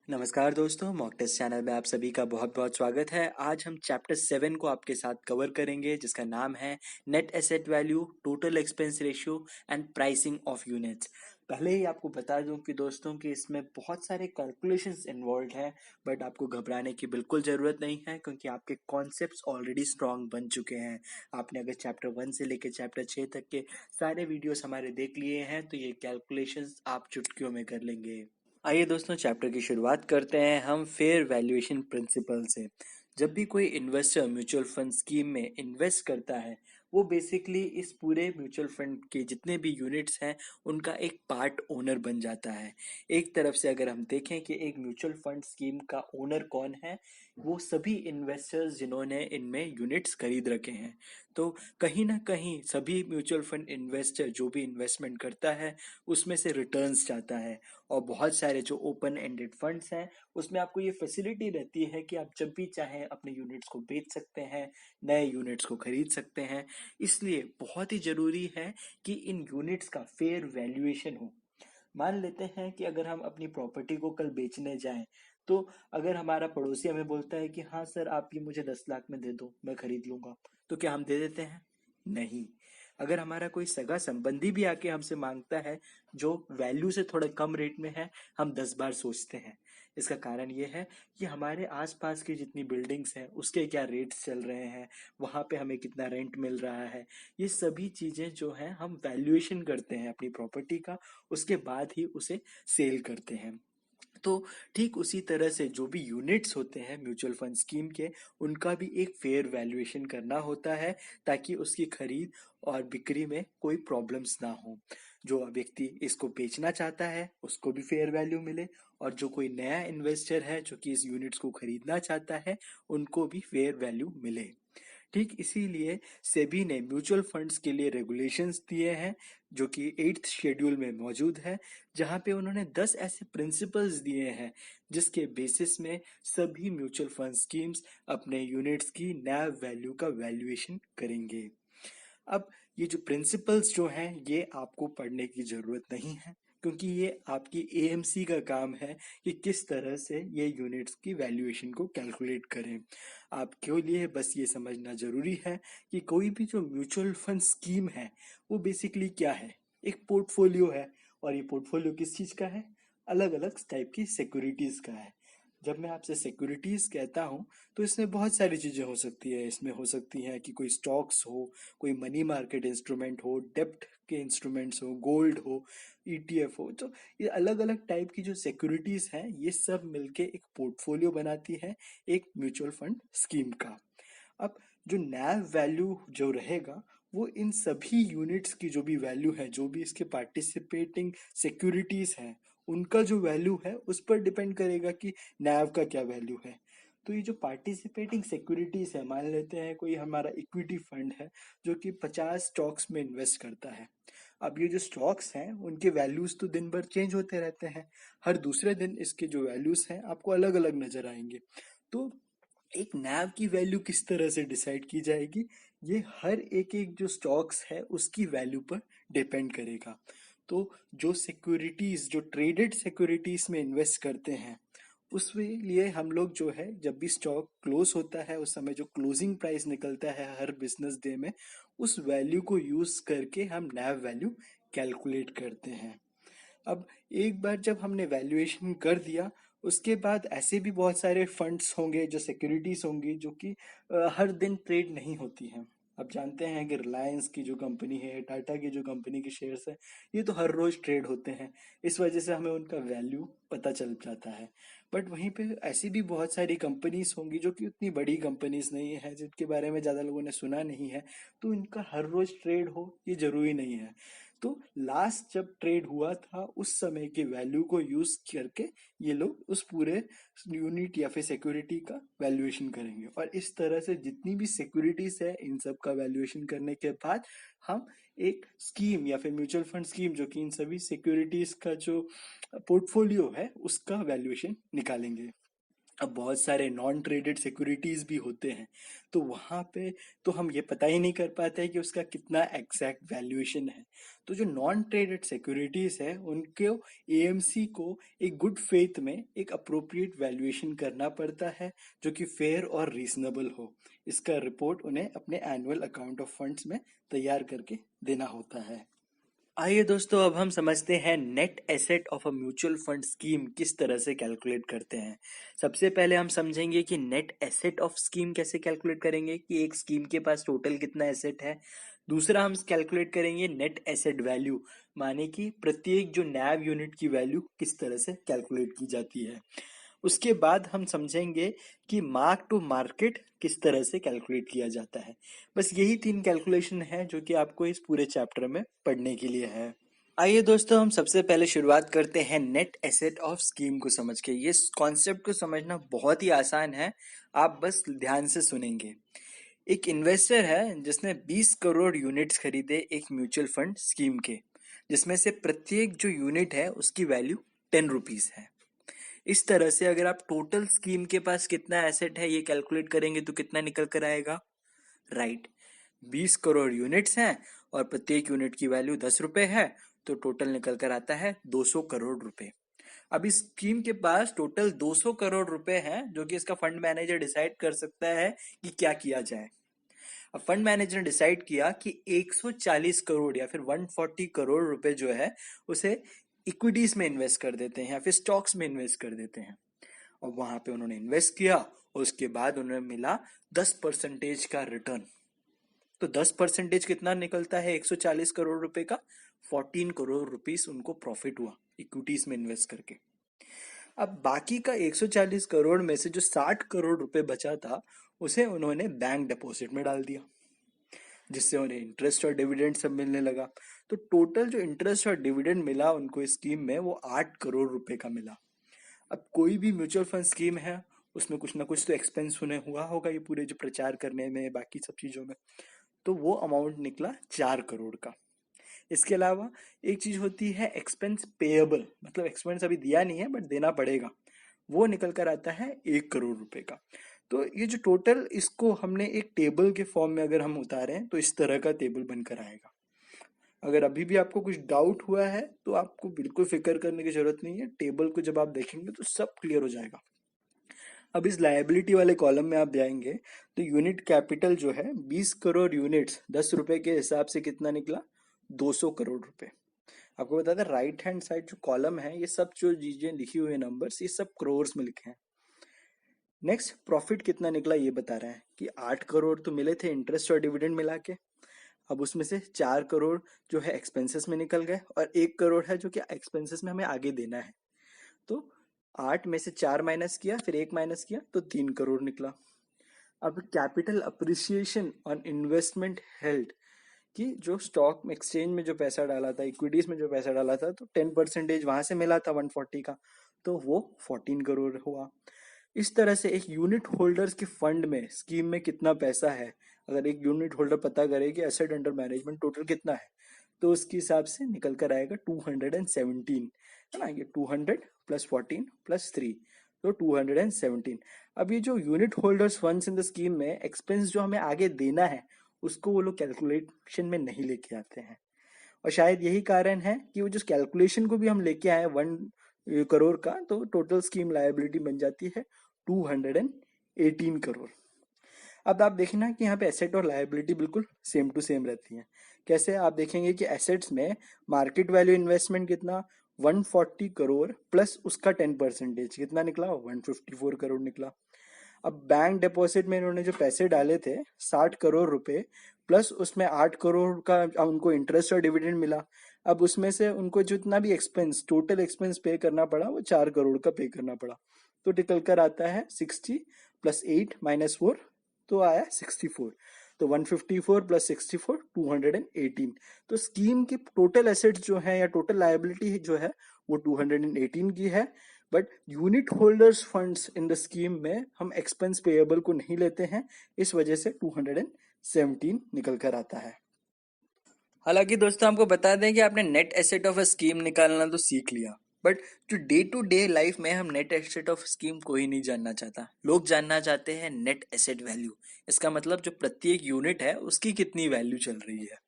नमस्कार दोस्तों, mock test channel में आप सभी का बहुत बहुत स्वागत है। आज हम चैप्टर 7 को आपके साथ कवर करेंगे, जिसका नाम है net asset value, total expense ratio and pricing of units. पहले ही आपको बता दूं कि दोस्तों कि इसमें बहुत सारे कैलकुलेशंस इन्वॉल्व हैं, बट आपको घबराने की बिल्कुल ज़रूरत नहीं है, क्योंकि आपके कॉन्सेप्ट्स ऑलरेडी स्ट्रांग बन चुके हैं। आपने अगर चैप्टर 1 से लेकर चैप्टर 6 तक के सारे वीडियोस हमारे देख लिए हैं, तो ये कैलकुलेशंस आप चुटकियों में कर लेंगे। आइए दोस्तों, चैप्टर की शुरुआत करते हैं हम फेयर वैल्यूएशन प्रिंसिपल से। जब भी कोई इन्वेस्टर म्यूचुअल फंड स्कीम में इन्वेस्ट करता है, वो बेसिकली इस पूरे म्यूचुअल फंड के जितने भी यूनिट्स हैं उनका एक पार्ट ओनर बन जाता है। एक तरफ से अगर हम देखें कि एक म्यूचुअल फंड स्कीम का ओनर कौन है, वो सभी इन्वेस्टर्स जिन्होंने इनमें यूनिट्स खरीद रखे हैं। तो कहीं ना कहीं सभी म्यूचुअल फंड इन्वेस्टर जो भी इन्वेस्टमेंट करता है उसमें से रिटर्न्स चाहता है। और बहुत सारे जो ओपन एंडेड फंड्स हैं उसमें आपको ये फैसिलिटी रहती है कि आप जब भी चाहें अपने यूनिट्स को बेच सकते हैं, नए यूनिट्स को खरीद सकते हैं। इसलिए बहुत ही ज़रूरी है कि इन यूनिट्स का फेयर वैल्यूएशन हो। मान लेते हैं कि अगर हम अपनी प्रॉपर्टी को कल बेचने जाएं, तो अगर हमारा पड़ोसी हमें बोलता है कि हाँ सर, आप ये मुझे 10 लाख में दे दो, मैं खरीद लूंगा, तो क्या हम दे देते हैं? नहीं। अगर हमारा कोई सगा संबंधी भी आके हमसे मांगता है जो वैल्यू से थोड़ा कम रेट में है, हम 10 बार सोचते हैं। इसका कारण ये है कि हमारे आसपास की जितनी बिल्डिंग्स हैं उसके क्या रेट्स चल रहे हैं, वहाँ पे हमें कितना रेंट मिल रहा है। ये सभी चीज़ें जो हैं हम वैल्यूएशन करते हैं अपनी प्रॉपर्टी का, उसके बाद ही उसे सेल करते हैं। तो ठीक उसी तरह से जो भी यूनिट्स होते हैं म्यूचुअल फंड स्कीम के, उनका भी एक फेयर वैल्यूएशन करना होता है, ताकि उसकी खरीद और बिक्री में कोई प्रॉब्लम्स ना हो। जो व्यक्ति इसको बेचना चाहता है उसको भी फेयर वैल्यू मिले, और जो कोई नया इन्वेस्टर है जो कि इस यूनिट्स को खरीदना चाहता है, उनको भी फेयर वैल्यू मिले। ठीक इसीलिए सेबी ने म्यूचुअल फंड्स के लिए रेगुलेशंस दिए हैं, जो कि 8th शेड्यूल में मौजूद है, जहां पे उन्होंने 10 ऐसे प्रिंसिपल्स दिए हैं जिसके बेसिस में सभी म्यूचुअल फंड स्कीम्स अपने यूनिट्स की नैव वैल्यू का वैल्यूएशन करेंगे। अब ये जो प्रिंसिपल्स जो हैं ये आपको पढ़ने की ज़रूरत नहीं है, क्योंकि ये आपकी एएमसी का काम है कि किस तरह से ये यूनिट्स की वैल्यूएशन को कैलकुलेट करें। आपके लिए बस ये समझना ज़रूरी है कि कोई भी जो म्यूचुअल फंड स्कीम है वो बेसिकली क्या है, एक पोर्टफोलियो है। और ये पोर्टफोलियो किस चीज़ का है? अलग अलग टाइप की सिक्योरिटीज़ का है। जब मैं आपसे सिक्योरिटीज़ कहता हूँ, तो इसमें बहुत सारी चीज़ें हो सकती है। इसमें हो सकती हैं कि कोई स्टॉक्स हो, कोई मनी मार्केट इंस्ट्रूमेंट हो, डेब्ट के इंस्ट्रूमेंट्स हो, गोल्ड हो, ईटीएफ हो। तो ये अलग अलग टाइप की जो सिक्योरिटीज हैं ये सब मिलके एक पोर्टफोलियो बनाती है एक म्यूचुअल फंड स्कीम का। अब जो नैव वैल्यू जो रहेगा, वो इन सभी यूनिट्स की जो भी वैल्यू है, जो भी इसके पार्टिसिपेटिंग सिक्योरिटीज हैं, उनका जो वैल्यू है उस पर डिपेंड करेगा कि नैव का क्या वैल्यू है। तो ये जो पार्टिसिपेटिंग सिक्योरिटीज है, मान लेते हैं कोई हमारा इक्विटी फंड है जो कि 50 स्टॉक्स में इन्वेस्ट करता है। अब ये जो स्टॉक्स हैं उनके वैल्यूज तो दिन भर चेंज होते रहते हैं, हर दूसरे दिन इसके जो वैल्यूज हैं आपको अलग अलग नजर आएंगे। तो एक नैव की वैल्यू किस तरह से डिसाइड की जाएगी, ये हर एक एक जो स्टॉक्स है उसकी वैल्यू पर डिपेंड करेगा। तो जो सिक्योरिटीज, जो ट्रेडेड सिक्योरिटीज में इन्वेस्ट करते हैं, उसके लिए हम लोग जो है जब भी स्टॉक क्लोज होता है उस समय जो क्लोजिंग प्राइस निकलता है हर बिजनेस डे में, उस वैल्यू को यूज करके हम नैव वैल्यू कैलकुलेट करते हैं। अब एक बार जब हमने वैल्यूएशन कर दिया, उसके बाद ऐसे भी बहुत सारे फंड्स होंगे, जो सिक्योरिटीज होंगी जो कि हर दिन ट्रेड नहीं होती हैं। अब जानते हैं कि रिलायंस की जो कंपनी है, टाटा की जो कंपनी के शेयर्स है, ये तो हर रोज ट्रेड होते हैं। इस वजह से हमें उनका वैल्यू पता चल जाता है। बट वहीं पे ऐसी भी बहुत सारी कंपनीज होंगी जो कि उतनी बड़ी कंपनीज नहीं है, जिनके बारे में ज़्यादा लोगों ने सुना नहीं है, तो इनका हर रोज ट्रेड हो ये जरूरी नहीं है। तो लास्ट जब ट्रेड हुआ था उस समय के वैल्यू को यूज करके ये लोग उस पूरे यूनिट या फिर सिक्योरिटी का वैल्यूएशन करेंगे, और इस तरह से जितनी भी सिक्योरिटीज है इन सब का वैल्यूएशन करने के बाद हम एक स्कीम या फिर म्यूचुअल फंड स्कीम जो कि इन सभी सिक्योरिटीज का जो पोर्टफोलियो है उसका वैल्यूएशन निकालेंगे। अब बहुत सारे नॉन ट्रेडेड सिक्योरिटीज भी होते हैं, तो वहाँ पे तो हम ये पता ही नहीं कर पाते हैं कि उसका कितना एग्जैक्ट वैल्यूएशन है। तो जो नॉन ट्रेडेड सिक्योरिटीज है उनके एएमसी को एक गुड फेथ में एक अप्रोप्रिएट वैल्यूएशन करना पड़ता है, जो कि फेयर और रीजनेबल हो। इसका रिपोर्ट उन्हें अपने एनुअल अकाउंट ऑफ फंड्स में तैयार करके देना होता है। आइए दोस्तों, अब हम समझते हैं net asset of a mutual fund scheme किस तरह से कैलकुलेट करते हैं। सबसे पहले हम समझेंगे कि नेट एसेट ऑफ स्कीम कैसे कैलकुलेट करेंगे, कि एक स्कीम के पास टोटल कितना एसेट है। दूसरा हम कैलकुलेट करेंगे नेट एसेट वैल्यू, माने कि प्रत्येक जो नैव यूनिट की वैल्यू किस तरह से कैलकुलेट की जाती है। उसके बाद हम समझेंगे कि मार्क टू मार्केट किस तरह से कैलकुलेट किया जाता है। बस यही 3 कैलकुलेशन है जो कि आपको इस पूरे चैप्टर में पढ़ने के लिए है। आइए दोस्तों, हम सबसे पहले शुरुआत करते हैं नेट एसेट ऑफ स्कीम को समझ के। ये कॉन्सेप्ट को समझना बहुत ही आसान है, आप बस ध्यान से सुनेंगे। एक इन्वेस्टर है जिसने 20 करोड़ यूनिट्स खरीदे एक म्यूचुअल फंड स्कीम के, जिसमें से प्रत्येक जो यूनिट है उसकी वैल्यू 10 रुपीज है। इस तरह से अगर आप टोटल स्कीम के पास कितना एसेट है ये कैलकुलेट करेंगे तो कितना निकल कर आएगा? राइट, 20 करोड़ यूनिट्स हैं और प्रत्येक यूनिट की वैल्यू 10 रुपए है, तो टोटल निकल कर आता है 200 करोड़ रुपए। अब इस स्कीम के पास टोटल 200 करोड़ रुपए हैं, जो कि इसका फंड मैनेजर डिसाइड कर सकता है कि क्या किया जाए। अब फंड मैनेजर ने डिसाइड किया कि 140 करोड़ या फिर 140 करोड़ रुपए जो है उसे इक्विटीज में इन्वेस्ट कर देते हैं या फिर स्टॉक्स में इन्वेस्ट कर देते हैं। और वहां पे उन्होंने इन्वेस्ट किया और उसके बाद उन्हें मिला 10% का रिटर्न। तो 10% कितना निकलता है 140 करोड़ रुपए का? 14 करोड़ रुपीस उनको प्रॉफिट हुआ इक्विटीज में इन्वेस्ट करके। अब बाकी का 140 करोड़ में से जो 60 करोड़ रुपए बचा था उसे उन्होंने बैंक डिपॉजिट में डाल दिया, जिससे उन्हें इंटरेस्ट और डिविडेंड सब मिलने लगा। तो टोटल जो इंटरेस्ट और डिविडेंड मिला उनको इस स्कीम में वो 8 करोड़ रुपए का मिला। अब कोई भी म्यूचुअल फंड स्कीम है उसमें कुछ ना कुछ तो एक्सपेंस उन्हें हुआ होगा, ये पूरे जो प्रचार करने में बाकी सब चीजों में, तो वो अमाउंट निकला 4 करोड़ का। इसके अलावा एक चीज होती है एक्सपेंस पेएबल, मतलब एक्सपेंस अभी दिया नहीं है बट देना पड़ेगा, वो निकल कर आता है 1 करोड़ रुपए का। तो ये जो टोटल, इसको हमने एक टेबल के फॉर्म में अगर हम उतारें तो इस तरह का टेबल बनकर आएगा। अगर अभी भी आपको कुछ डाउट हुआ है तो आपको बिल्कुल फिक्र करने की जरूरत नहीं है, टेबल को जब आप देखेंगे तो सब क्लियर हो जाएगा। अब इस लायबिलिटी वाले कॉलम में आप जाएंगे तो यूनिट कैपिटल जो है 20 करोड़ यूनिट्स 10 रुपए के हिसाब से कितना निकला? 200 करोड़ रुपए। आपको बता दें, राइट हैंड साइड जो कॉलम है ये सब जो चीजें लिखी हुई नंबर्स ये सब करोर्स में लिखे हैं। नेक्स्ट, प्रॉफिट कितना निकला ये बता रहे हैं कि 8 करोड़ तो मिले थे इंटरेस्ट और डिविडेंड मिला के। अब उसमें से 4 करोड़ जो है एक्सपेंसेस में निकल गए और 1 करोड़ है जो कि एक्सपेंसेस में हमें आगे देना है। तो 8 में से 4 माइनस किया फिर 1 माइनस किया तो 3 करोड़ निकला। अब capital appreciation on investment held, कि जो स्टॉक एक्सचेंज में जो पैसा डाला था, इक्विटीज में जो पैसा डाला था, तो 10% वहां से मिला था 140 का, तो वो 14 करोड़ हुआ। इस तरह से एक यूनिट होल्डर्स के फंड में स्कीम में कितना पैसा है, अगर एक यूनिट होल्डर पता करे कि एसेट अंडर मैनेजमेंट टोटल कितना है, तो उसके हिसाब से निकल कर आएगा 217, है ना। ये 200 प्लस 14 प्लस 3, तो 217। अब ये जो unit holders funds in the scheme में एक्सपेंस जो हमें आगे देना है उसको वो लोग कैलकुलेशन में नहीं लेके आते हैं, और शायद यही कारण है कि वो जो कैलकुलेशन को भी हम लेके आए 1 करोड़ का, तो टोटल स्कीम लायबिलिटी बन जाती है 218 करोड़। अब आप देखें ना कि यहाँ पे एसेट और लायबिलिटी बिल्कुल सेम टू सेम रहती है। कैसे? आप देखेंगे कि एसेट्स में मार्केट वैल्यू इन्वेस्टमेंट कितना 140 करोड़ प्लस उसका 10% कितना निकला? 154 करोड़ निकला। अब बैंक डिपॉजिट में इन्होंने जो पैसे डाले थे 60 करोड़ रुपए प्लस उसमें 8 करोड़ का उनको इंटरेस्ट और डिविडेंड मिला। अब उसमें से उनको जितना भी एक्सपेंस, टोटल एक्सपेंस पे करना पड़ा वो 4 करोड़ का पे करना पड़ा, तो निकल कर आता है 60 प्लस 8 माइनस 4, तो आया 64। तो 154 प्लस 64 218। तो स्कीम की टोटल एसेट्स जो है या टोटल लायबिलिटी जो है वो 218 की है, but unit holders funds in the scheme में हम एक्सपेंस पेएबल को नहीं लेते हैं, इस वजह से 217 निकल कर आता है। हालांकि दोस्तों आपको बता दें कि आपने net asset of a scheme निकालना तो सीख लिया, बट जो डे टू डे लाइफ में हम नेट एसेट ऑफ स्कीम कोई नहीं जानना चाहता, लोग जानना चाहते हैं नेट एसेट वैल्यू। इसका मतलब जो प्रत्येक यूनिट है उसकी कितनी वैल्यू चल रही है।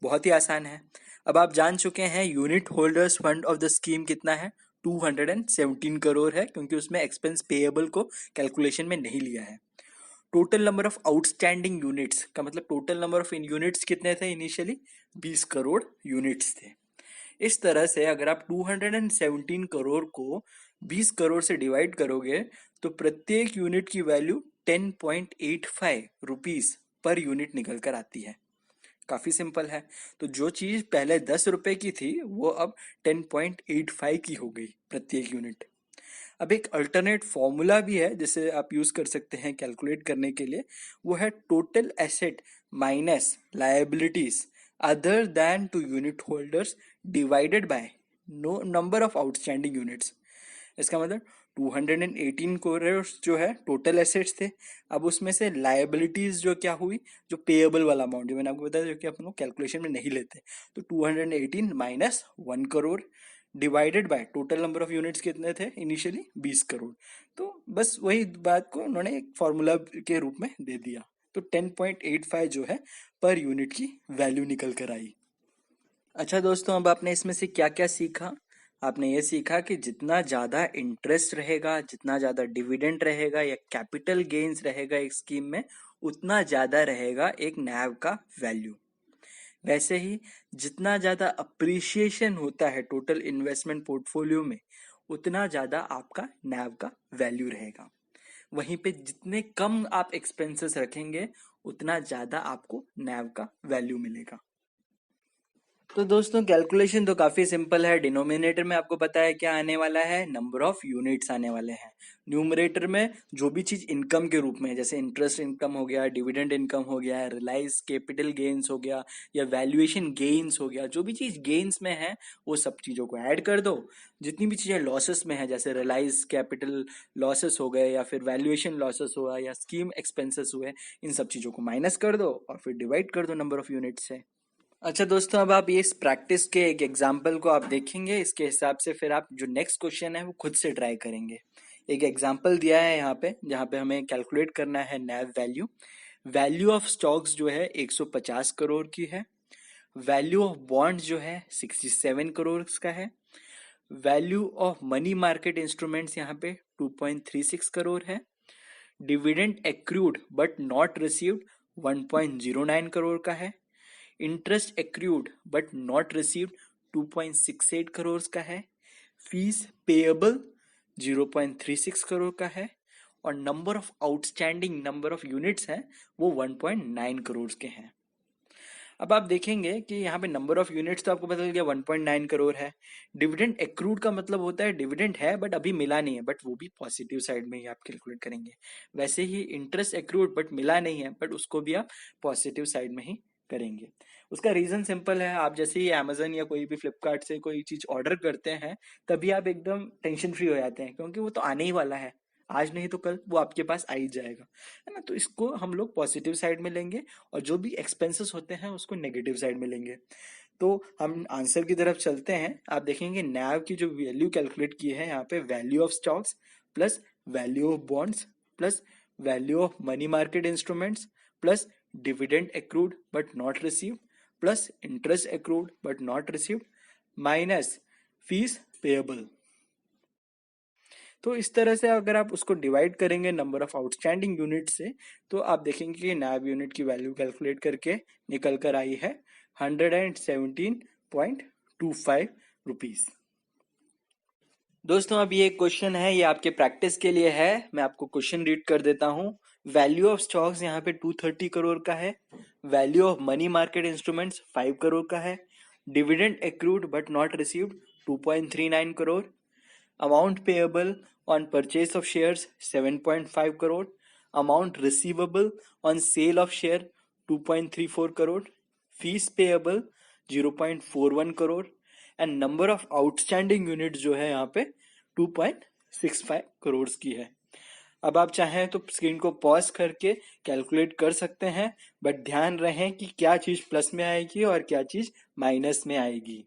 बहुत ही आसान है। अब आप जान चुके हैं unit holders fund of the scheme कितना है, 217 करोड़ है, क्योंकि उसमें एक्सपेंस पेएबल को कैलकुलेशन में नहीं लिया है। Total number of outstanding units का मतलब total number of in units कितने थे, इनिशियली 20 करोड़ यूनिट्स थे। इस तरह से अगर आप 217 करोड़ को 20 करोड़ से डिवाइड करोगे तो प्रत्येक यूनिट की वैल्यू 10.85 रुपीस पर यूनिट निकल कर आती है। काफी सिंपल है। तो जो चीज पहले 10 रुपए की थी वो अब 10.85 की हो गई प्रत्येक यूनिट। अब एक अल्टरनेट फॉर्मूला भी है जिसे आप यूज कर सकते हैं कैलकुलेट करने के लिए, वो है total asset minus liabilities other than to unit holders divided by no number of outstanding units. इसका मतलब 218 करोड़ जो है टोटल एसेट्स थे, अब उसमें से लायबिलिटीज जो क्या हुई, जो पेएबल वाला अमाउंट जो मैंने आपको बताया जो कि अपन लोग कैलकुलेशन में नहीं लेते, तो 218 minus 1 crore divided by total number of units कितने थे इनिशियली 20 करोड़। तो बस वही बात को उन्होंने एक फॉर्मूला के रूप में दे दिया। तो 10.85 जो है पर यूनिट की वैल्यू निकल कर आई। अच्छा दोस्तों, अब आपने इसमें से क्या क्या सीखा। आपने ये सीखा कि जितना ज़्यादा इंटरेस्ट रहेगा, जितना ज़्यादा डिविडेंड रहेगा या कैपिटल गेन्स रहेगा एक स्कीम में, उतना ज़्यादा रहेगा एक नैव का वैल्यू। वैसे ही जितना ज़्यादा अप्रिसिएशन होता है टोटल इन्वेस्टमेंट पोर्टफोलियो में, उतना ज़्यादा आपका नैव का वैल्यू रहेगा। वहीं पे जितने कम आप एक्सपेंसेस रखेंगे उतना ज़्यादा आपको नैव का वैल्यू मिलेगा। तो दोस्तों कैलकुलेशन तो काफी सिंपल है। डिनोमिनेटर में आपको पता है क्या आने वाला है, नंबर ऑफ यूनिट्स आने वाले हैं। न्यूमरेटर में जो भी चीज इनकम के रूप में है, जैसे इंटरेस्ट इनकम हो गया, डिविडेंड इनकम हो गया, रिलाइज कैपिटल गेन्स हो गया या वैल्यूएशन गेन्स हो गया, जो भी चीज गेन्स में है वो सब चीजों को ऐड कर दो। जितनी भी चीजें लॉसेस में है, जैसे रिलाइज कैपिटल लॉसेस हो गए या फिर वैल्यूएशन लॉसेस हुआ या स्कीम एक्सपेंसेस हुए, इन सब चीजों को माइनस कर दो और फिर डिवाइड कर दो नंबर ऑफ यूनिट से। अच्छा दोस्तों, अब आप ये इस प्रैक्टिस के एक एग्जाम्पल को आप देखेंगे, इसके हिसाब से फिर आप जो नेक्स्ट क्वेश्चन है वो खुद से ट्राई करेंगे। एक एग्जाम्पल दिया है यहाँ पे जहाँ पे हमें कैलकुलेट करना है नैव वैल्यू। वैल्यू ऑफ स्टॉक्स जो है 150 करोड़ की है। वैल्यू ऑफ बॉन्ड्स जो है 67 करोड़ का है। Value of money market instruments यहाँ पे 2.36 करोड़ है। Dividend accrued but not received 1.09 crore का है। Interest accrued but not received 2.68 crore का है। फीस पेएबल 0.36 करोड़ का है। और number of outstanding number of units हैं वो 1.9 करोड़ के हैं। अब आप देखेंगे कि यहाँ पे नंबर ऑफ यूनिट्स तो आपको पता चल गया 1.9 करोड़ है। डिविडेंड एक्रूड का मतलब होता है डिविडेंड है बट अभी मिला नहीं है, बट वो भी पॉजिटिव साइड में ही आप कैलकुलेट करेंगे। वैसे ही इंटरेस्ट एक्रूड बट मिला नहीं है, बट उसको भी आप पॉजिटिव साइड में ही करेंगे। उसका रीजन सिंपल है, आप जैसे ही अमेजन या कोई भी फ्लिपकार्ट से कोई चीज ऑर्डर करते हैं तभी आप एकदम टेंशन फ्री हो जाते हैं, क्योंकि वो तो आने ही वाला है, आज नहीं तो कल वो आपके पास आ ही जाएगा, है ना। तो इसको हम लोग पॉजिटिव साइड में लेंगे और जो भी एक्सपेंसेस होते हैं उसको नेगेटिव साइड में लेंगे। तो हम आंसर की तरफ चलते हैं। आप देखेंगे नैव की जो वैल्यू कैलकुलेट की है यहाँ पे, value of stocks plus value of bonds plus value of money market instruments plus dividend accrued but not received plus interest accrued but not received minus fees payable. तो इस तरह से अगर आप उसको डिवाइड करेंगे नंबर ऑफ आउटस्टैंडिंग यूनिट से, तो आप देखेंगे कि नैव यूनिट की वैल्यू कैलकुलेट करके निकल कर आई है 117.25 रुपीज। दोस्तों, अब ये एक क्वेश्चन है, ये आपके प्रैक्टिस के लिए है। मैं आपको क्वेश्चन रीड कर देता हूँ। वैल्यू ऑफ स्टॉक्स यहाँ पे 230 करोड़ का है। Value of money market instruments 5 crore का है। Dividend accrued but not received 2.39 crore. Amount payable on purchase of shares 7.5 crore. Amount receivable on sale of share 2.34 crore. Fees payable 0.41 crore. And number of outstanding units जो है यहाँ पे 2.65 करोड़ की है। अब आप चाहें तो स्क्रीन को पॉज करके कैलकुलेट कर सकते हैं, बट ध्यान रहे कि क्या चीज प्लस में आएगी और क्या चीज माइनस में आएगी।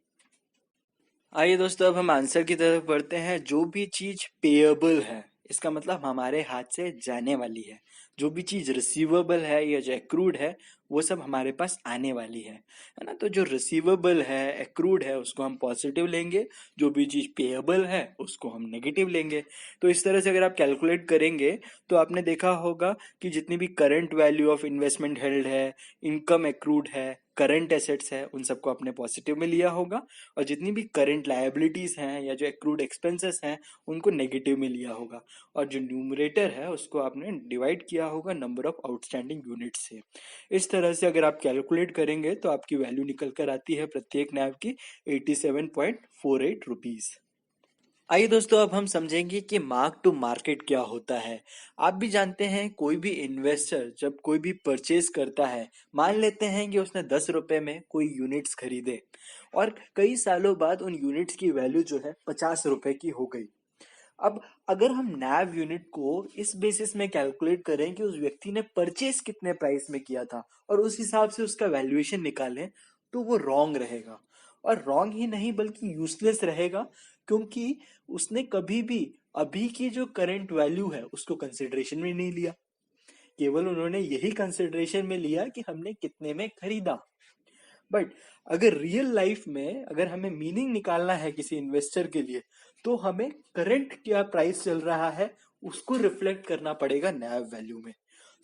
आइए दोस्तों, अब हम आंसर की तरफ बढ़ते हैं। जो भी चीज पेएबल है, इसका मतलब हमारे हाथ से जाने वाली है। जो भी चीज रिसीवेबल है या जो एक्रूड है, वो सब हमारे पास आने वाली है ना। तो जो रिसीवेबल है, एक्रूड है, उसको हम पॉजिटिव लेंगे। जो भी चीज पेएबल है, उसको हम नेगेटिव लेंगे। तो इस तरह से अगर आप कैलकुलेट करेंगे, तो आपने देखा होगा कि जितनी भी current value of investment held है, इनकम एक्रूड है, करंट एसेट्स है, उन सबको आपने पॉजिटिव में लिया होगा। और जितनी भी करंट लायबिलिटीज हैं या जो एक्रूड एक्सपेंसेस हैं, उनको नेगेटिव में लिया होगा। और जो न्यूमरेटर है, उसको आपने डिवाइड किया होगा नंबर ऑफ आउटस्टैंडिंग यूनिट से। इस तरह से अगर आप कैलकुलेट करेंगे, तो आपकी वैल्यू निकल कर आती है प्रत्येक नैव की 87.48 रुपीज। आइए दोस्तों, अब हम समझेंगे कि मार्क टू मार्केट क्या होता है। आप भी जानते हैं, कोई भी इन्वेस्टर जब कोई भी परचेज करता है, मान लेते हैं कि उसने 10 रुपए में कोई यूनिट्स खरीदे और कई सालों बाद उन यूनिट्स की वैल्यू जो है 50 रुपए की हो गई। अब अगर हम नैव यूनिट को इस बेसिस में कैलकुलेट करें कि उस व्यक्ति ने परचेज कितने प्राइस में किया था और उस हिसाब से उसका वैल्यूएशन निकालें, तो वो रॉन्ग रहेगा। और रॉन्ग ही नहीं बल्कि यूजलेस रहेगा, क्योंकि उसने कभी भी अभी की जो करंट वैल्यू है उसको कंसिडरेशन में नहीं लिया। केवल उन्होंने यही कंसिडरेशन में लिया कि हमने कितने में खरीदा। बट अगर रियल लाइफ में अगर हमें मीनिंग निकालना है किसी इन्वेस्टर के लिए, तो हमें करंट क्या प्राइस चल रहा है उसको रिफ्लेक्ट करना पड़ेगा नैव वैल्यू में।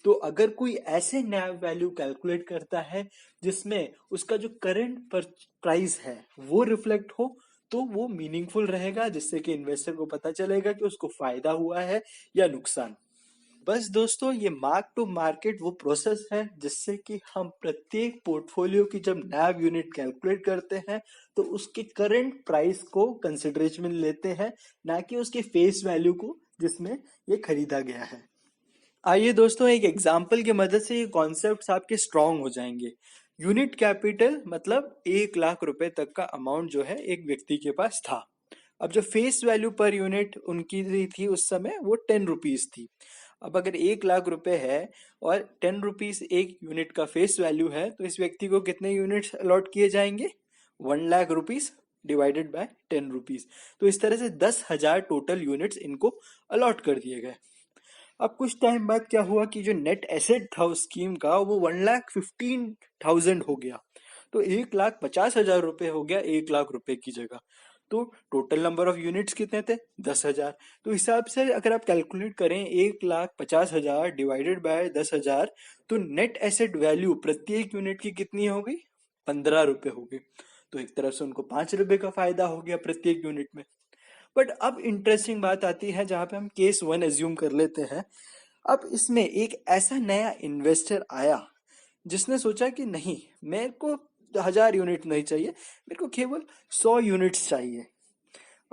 तो अगर कोई ऐसे नैव वैल्यू कैलकुलेट करता है जिसमें उसका जो करंट प्राइस है वो रिफ्लेक्ट हो, तो वो मीनिंगफुल रहेगा, जिससे कि इन्वेस्टर को पता चलेगा कि उसको फायदा हुआ है या नुकसान। बस दोस्तों, ये मार्क टू मार्केट वो प्रोसेस है जिससे कि हम प्रत्येक पोर्टफोलियो की जब नैव यूनिट कैलकुलेट करते हैं, तो उसके करंट प्राइस को कंसिडरेशन में लेते हैं, ना कि उसके फेस वैल्यू को जिसमें ये खरीदा गया है। आइए दोस्तों, एक एग्जाम्पल की मदद से ये कॉन्सेप्ट्स आपके स्ट्रांग हो जाएंगे। यूनिट कैपिटल मतलब 1 लाख रुपए तक का अमाउंट जो है एक व्यक्ति के पास था। अब जो फेस वैल्यू पर यूनिट उनकी थी उस समय, वो 10 रुपीज थी। अब अगर 1 लाख रुपए है और 10 रुपीज एक यूनिट का फेस वैल्यू है, तो इस व्यक्ति को कितने यूनिट्स अलॉट किए जाएंगे? 1 lakh rupees divided by 10 rupees. तो इस तरह से 10,000 टोटल यूनिट्स इनको अलॉट कर दिए गए। अब कुछ टाइम बाद क्या हुआ कि जो नेट एसेट था उस स्कीम का, वो 1,15,000 हो गया। तो 1,50,000 रुपए हो गया 1 लाख रुपए की जगह। तो टोटल नंबर ऑफ यूनिट्स कितने थे? 10,000। तो हिसाब से अगर आप कैलकुलेट करें 1,50,000 डिवाइडेड बाय 10,000, तो नेट एसेट वैल्यू प्रत्येक यूनिट की कितनी हो गई? 15 रुपए हो गई। तो एक तरफ से उनको 5 रुपए का फायदा हो गया प्रत्येक यूनिट में। बट अब इंटरेस्टिंग बात आती है जहां पे हम केस 1 एज्यूम कर लेते हैं। अब इसमें एक ऐसा नया इन्वेस्टर आया जिसने सोचा कि नहीं, मेरे को 1,000 यूनिट नहीं चाहिए, मेरे को केवल 100 यूनिट्स चाहिए।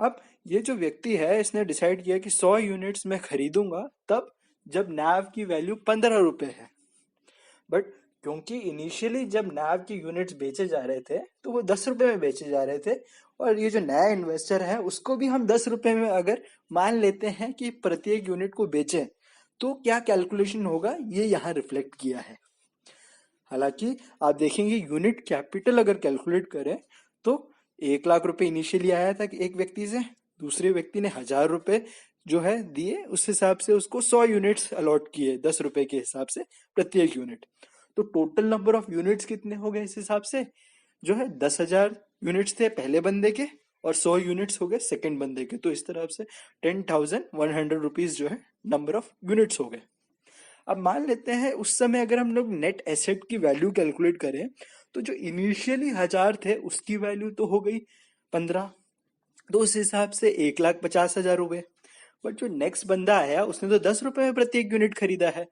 अब ये जो व्यक्ति है, इसने डिसाइड किया कि 100 यूनिट्स मैं खरीदूंगा तब जब नैव की वैल्यू 15 रुपए है। बट क्योंकि इनिशियली जब नैव की यूनिट्स बेचे जा रहे थे, तो वो 10 रुपए में बेचे जा रहे थे। और ये जो नया इन्वेस्टर है, उसको भी हम 10 रुपए में अगर मान लेते हैं कि प्रत्येक यूनिट को बेचें, तो क्या कैलकुलेशन होगा, ये यहाँ रिफ्लेक्ट किया है। हालांकि आप देखेंगे यूनिट कैपिटल अगर कैलकुलेट करें, तो 1 लाख रुपए इनिशियली आया था कि एक व्यक्ति से, दूसरे व्यक्ति ने 1,000 रुपए जो है दिए, उस हिसाब से उसको 100 यूनिट्स अलॉट किए 10 रुपए के हिसाब से प्रत्येक यूनिट। तो टोटल नंबर ऑफ यूनिट्स कितने हो गए इस हिसाब से? जो है 10,000 यूनिट्स थे पहले बंदे के, और 100 यूनिट्स हो गए सेकंड बंदे के। तो इस तरह से 10,100 रुपीज जो है नंबर ऑफ यूनिट्स हो गए। अब मान लेते हैं उस समय अगर हम लोग नेट एसेट की वैल्यू कैलकुलेट करें, तो जो इनिशियली 1,000 थे उसकी वैल्यू तो हो गई 15। तो उस हिसाब से 1,50,000 हो गए। बट जो नेक्स्ट बंदा आया, उसने तो 10 रुपए में प्रत्येक यूनिट खरीदा है।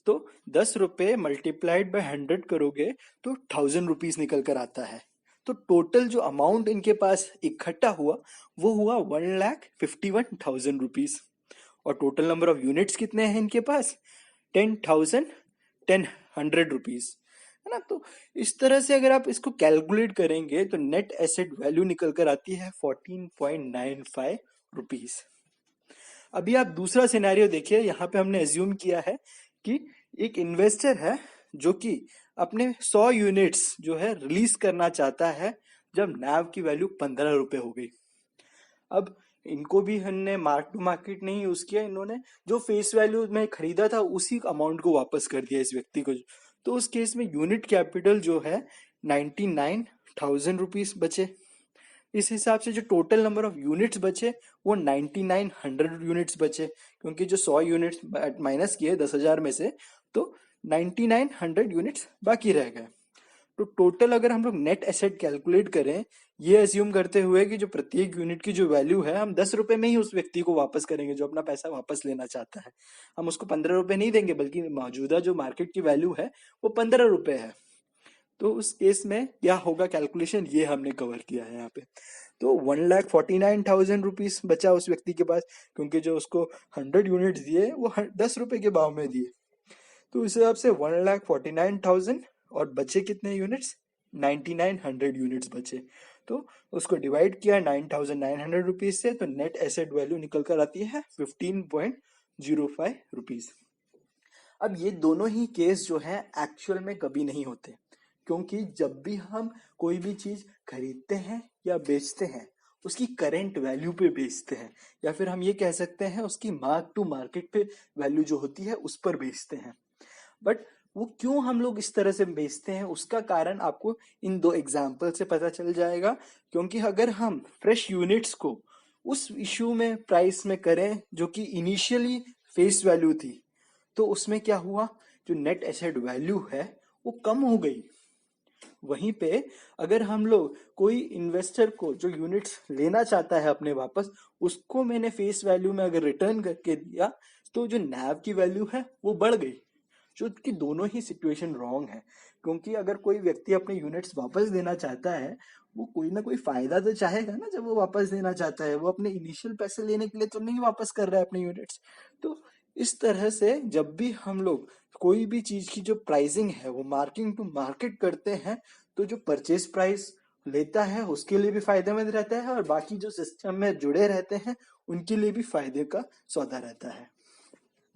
तो 10 रुपए मल्टीप्लाइड बाय 100 करोगे तो 1,000 रुपीज निकल कर आता है। तो टोटल जो अमाउंट इनके पास इकट्ठा हुआ, वो हुआ 1,51,000 रुपीज। और टोटल नंबर ऑफ यूनिट्स कितने हैं इनके पास? 10,000, 1,000 रुपीज, है ना। तो इस तरह से अगर आप इसको कैलकुलेट करेंगे, तो नेट एसेट वैल्यू निकल कर आती है 14.95 रुपीज। अभी आप दूसरा सिनेरियो देखिए। यहाँ पे हमने एज्यूम किया है कि एक इन्वेस्टर है जो कि अपने 100 यूनिट्स जो है रिलीज करना चाहता है जब NAV की वैल्यू 15 रुपए हो गई। अब इनको भी हमने मार्क टू मार्केट नहीं यूज किया, इन्होंने जो फेस वैल्यू में खरीदा था उसी अमाउंट को वापस कर दिया इस व्यक्ति को। तो उस केस में यूनिट कैपिटल जो है 99,000 रुपीज बचे। इस हिसाब से जो टोटल नंबर ऑफ यूनिट्स बचे वो 9900 यूनिट्स बचे, क्योंकि जो 100 यूनिट्स माइनस किए 10,000 में से, तो 9900 यूनिट्स बाकी रह गए। तो टोटल अगर हम लोग नेट एसेट कैलकुलेट करें, ये अज्यूम करते हुए कि जो प्रत्येक यूनिट की जो वैल्यू है हम 10 रुपए में ही उस व्यक्ति को वापस करेंगे जो अपना पैसा वापस लेना चाहता है। हम उसको 15 रुपए नहीं देंगे, बल्कि मौजूदा जो मार्केट की वैल्यू है वो 15 रुपए है। तो उस केस में क्या होगा कैलकुलेशन, ये हमने कवर किया है यहाँ पे। तो 1,49,000 रुपीज बचा उस व्यक्ति के पास, क्योंकि जो उसको 100 यूनिट दिए वो 10 रुपए के भाव में दिए। तो इस हिसाब से 1,49,000 और बचे कितने यूनिट्स, 9,900 यूनिट्स बचे। तो उसको डिवाइड किया 9,900 रुपीज से, तो नेट एसेट वैल्यू निकल कर आती है 15.05 रुपीज। अब ये दोनों ही केस जो है एक्चुअल में कभी नहीं होते, क्योंकि जब भी हम कोई भी चीज खरीदते हैं या बेचते हैं उसकी करेंट वैल्यू पे बेचते हैं, या फिर हम ये कह सकते हैं उसकी मार्क टू मार्केट पे वैल्यू जो होती है उस पर बेचते हैं। बट वो क्यों हम लोग इस तरह से बेचते हैं उसका कारण आपको इन दो एग्जाम्पल से पता चल जाएगा। क्योंकि अगर हम फ्रेश यूनिट्स को उस इश्यू में प्राइस में करें जो कि इनिशियली फेस वैल्यू थी, तो उसमें क्या हुआ, जो नेट एसेट वैल्यू है वो कम हो गई। वहीं पे अगर हम लोग कोई इन्वेस्टर को जो यूनिट्स लेना चाहता है अपने वापस, उसको मैंने फेस वैल्यू में अगर रिटर्न करके दिया, तो जो NAV की वैल्यू है वो बढ़ गई। जो कि दोनों ही सिचुएशन रॉन्ग है, क्योंकि अगर कोई व्यक्ति अपने यूनिट्स वापस देना चाहता है, वो कोई ना कोई फायदा तो चाहेगा ना। जब वो वापस देना चाहता है, वो अपने इनिशियल पैसे लेने के लिए तो नहीं वापस कर रहा है अपने यूनिट्स। तो इस तरह से जब भी हम लोग कोई भी चीज की जो प्राइसिंग है वो मार्किंग टू मार्केट करते हैं, तो जो परचेज प्राइस लेता है उसके लिए भी फायदेमंद रहता है, और बाकी जो सिस्टम में जुड़े रहते हैं उनके लिए भी फायदे का सौदा रहता है।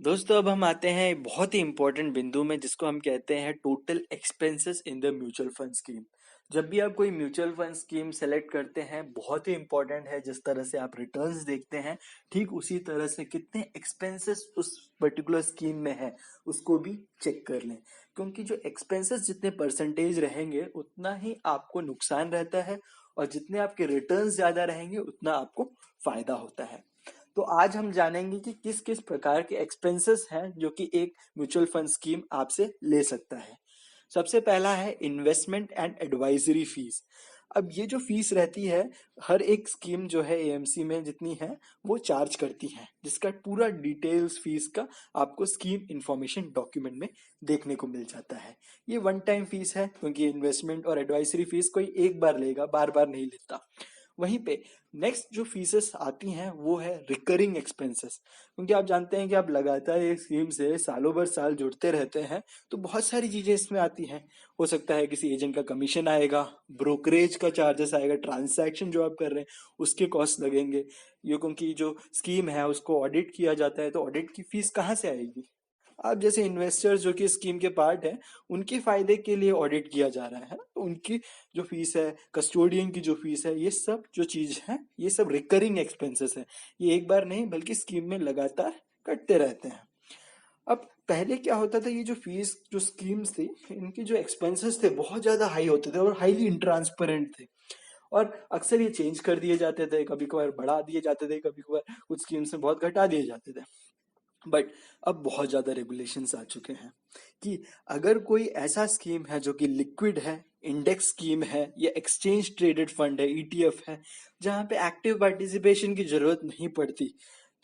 दोस्तों, अब हम आते हैं एक बहुत ही इंपॉर्टेंट बिंदु में, जिसको हम कहते हैं total expenses in the mutual fund scheme. जब भी आप कोई म्यूचुअल फंड स्कीम सेलेक्ट करते हैं, बहुत ही इंपॉर्टेंट है जिस तरह से आप रिटर्न्स देखते हैं, ठीक उसी तरह से कितने एक्सपेंसेस उस पर्टिकुलर स्कीम में है उसको भी चेक कर लें। क्योंकि जो एक्सपेंसेस जितने परसेंटेज रहेंगे उतना ही आपको नुकसान रहता है, और जितने आपके रिटर्न्स ज्यादा रहेंगे उतना आपको फायदा होता है। तो आज हम जानेंगे कि किस किस प्रकार के एक्सपेंसेस हैं जो कि एक म्यूचुअल फंड स्कीम आपसे ले सकता है। सबसे पहला है इन्वेस्टमेंट एंड एडवाइजरी फीस। अब ये जो फीस रहती है, हर एक स्कीम जो है AMC में जितनी है वो चार्ज करती है, जिसका पूरा डिटेल्स फीस का आपको स्कीम इंफॉर्मेशन डॉक्यूमेंट में देखने को मिल जाता है। ये वन टाइम फीस है, क्योंकि इन्वेस्टमेंट और एडवाइजरी फीस कोई एक बार लेगा, बार बार नहीं लेता। वहीं पे नेक्स्ट जो फीसेस आती हैं वो है रिकरिंग एक्सपेंसेस। क्योंकि आप जानते हैं कि आप लगातार एक स्कीम से सालों भर साल जुड़ते रहते हैं, तो बहुत सारी चीजें इसमें आती हैं। हो सकता है किसी एजेंट का कमीशन आएगा, ब्रोकरेज का चार्जेस आएगा, ट्रांसैक्शन जो आप कर रहे हैं उसके कॉस्ट लगेंगे। ये क्योंकि जो स्कीम है उसको ऑडिट किया जाता है, तो ऑडिट की फीस कहाँ से आएगी। आप जैसे इन्वेस्टर्स जो कि स्कीम के पार्ट है, उनके फायदे के लिए ऑडिट किया जा रहा है, तो उनकी जो फीस है, कस्टोडियन की जो फीस है, ये सब जो चीज है ये सब रिकरिंग एक्सपेंसेस है। ये एक बार नहीं बल्कि स्कीम में लगातार कटते रहते हैं। अब पहले क्या होता था, ये जो फीस जो स्कीम्स थी इनके जो एक्सपेंसेस थे बहुत ज्यादा हाई होते थे और हाईली इनट्रांसपेरेंट थे, और अक्सर ये चेंज कर दिए जाते थे, कभी कभार बढ़ा दिए जाते थे, कभी कभार कुछ स्कीम्स में बहुत घटा दिए जाते थे। बट अब बहुत ज्यादा रेगुलेशंस आ चुके हैं कि अगर कोई ऐसा स्कीम है जो कि लिक्विड है, इंडेक्स स्कीम है, या एक्सचेंज ट्रेडेड फंड है, ETF है, जहां पे एक्टिव पार्टिसिपेशन की जरूरत नहीं पड़ती,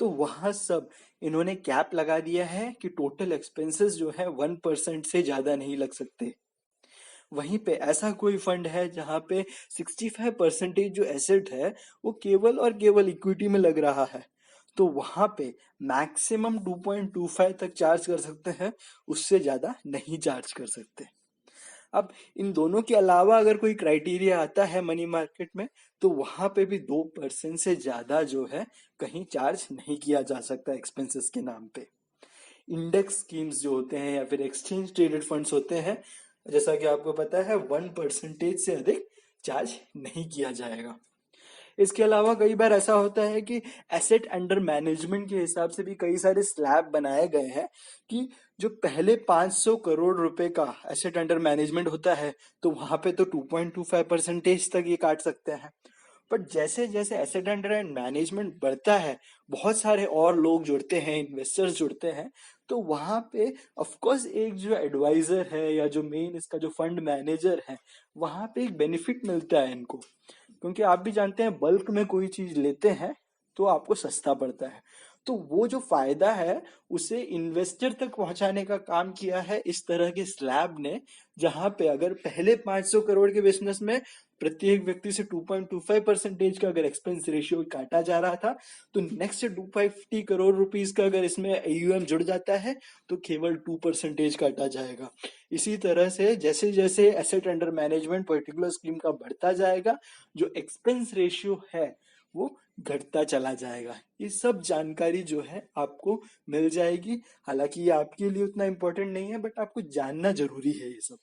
तो वहां सब इन्होंने कैप लगा दिया है कि टोटल एक्सपेंसेस जो है 1% से ज्यादा नहीं लग सकते। वहीं पे ऐसा कोई फंड है जहां पे 65% जो एसेट है वो केवल और केवल इक्विटी में लग रहा है, तो वहां पे मैक्सिमम 2.25 तक चार्ज कर सकते हैं, उससे ज्यादा नहीं चार्ज कर सकते। अब इन दोनों के अलावा अगर कोई क्राइटेरिया आता है मनी मार्केट में, तो वहां पे भी 2% से ज्यादा जो है कहीं चार्ज नहीं किया जा सकता एक्सपेंसेस के नाम पे। इंडेक्स स्कीम्स जो होते हैं या फिर एक्सचेंज ट्रेडेड फंड्स होते हैं, जैसा कि आपको पता है 1% से अधिक चार्ज नहीं किया जाएगा। इसके अलावा कई बार ऐसा होता है कि एसेट अंडर मैनेजमेंट के हिसाब से भी कई सारे स्लैब बनाए गए हैं कि जो पहले 500 करोड़ रुपए का एसेट अंडर मैनेजमेंट होता है तो वहां पे तो 2.25% तक ये काट सकते हैं। बट जैसे जैसे एसेट अंडर मैनेजमेंट बढ़ता है, बहुत सारे और लोग जुड़ते हैं, इन्वेस्टर्स जुड़ते हैं, तो वहां पे ऑफ कोर्स एक जो एडवाइजर है या जो मेन इसका जो फंड मैनेजर है, वहां पे एक बेनिफिट मिलता है इनको। क्योंकि आप भी जानते हैं बल्क में कोई चीज लेते हैं तो आपको सस्ता पड़ता है, तो वो जो फायदा है उसे इन्वेस्टर तक पहुंचाने का काम किया है इस तरह के स्लैब ने। जहां पे अगर पहले 500 करोड़ के बिजनेस में प्रत्येक व्यक्ति से 2.25% का अगर एक्सपेंस रेशियो काटा जा रहा था, तो नेक्स्ट 250 करोड़ रुपीस का अगर इसमें AUM जुड़ जाता है तो केवल 2% काटा जाएगा। इसी तरह से जैसे जैसे asset under management particular scheme का बढ़ता जाएगा, जो एक्सपेंस रेशियो है वो घटता चला जाएगा। ये सब जानकारी जो है आपको मिल जाएगी। हालांकि ये आपके लिए उतना इम्पोर्टेंट नहीं है, बट आपको जानना जरूरी है ये सब।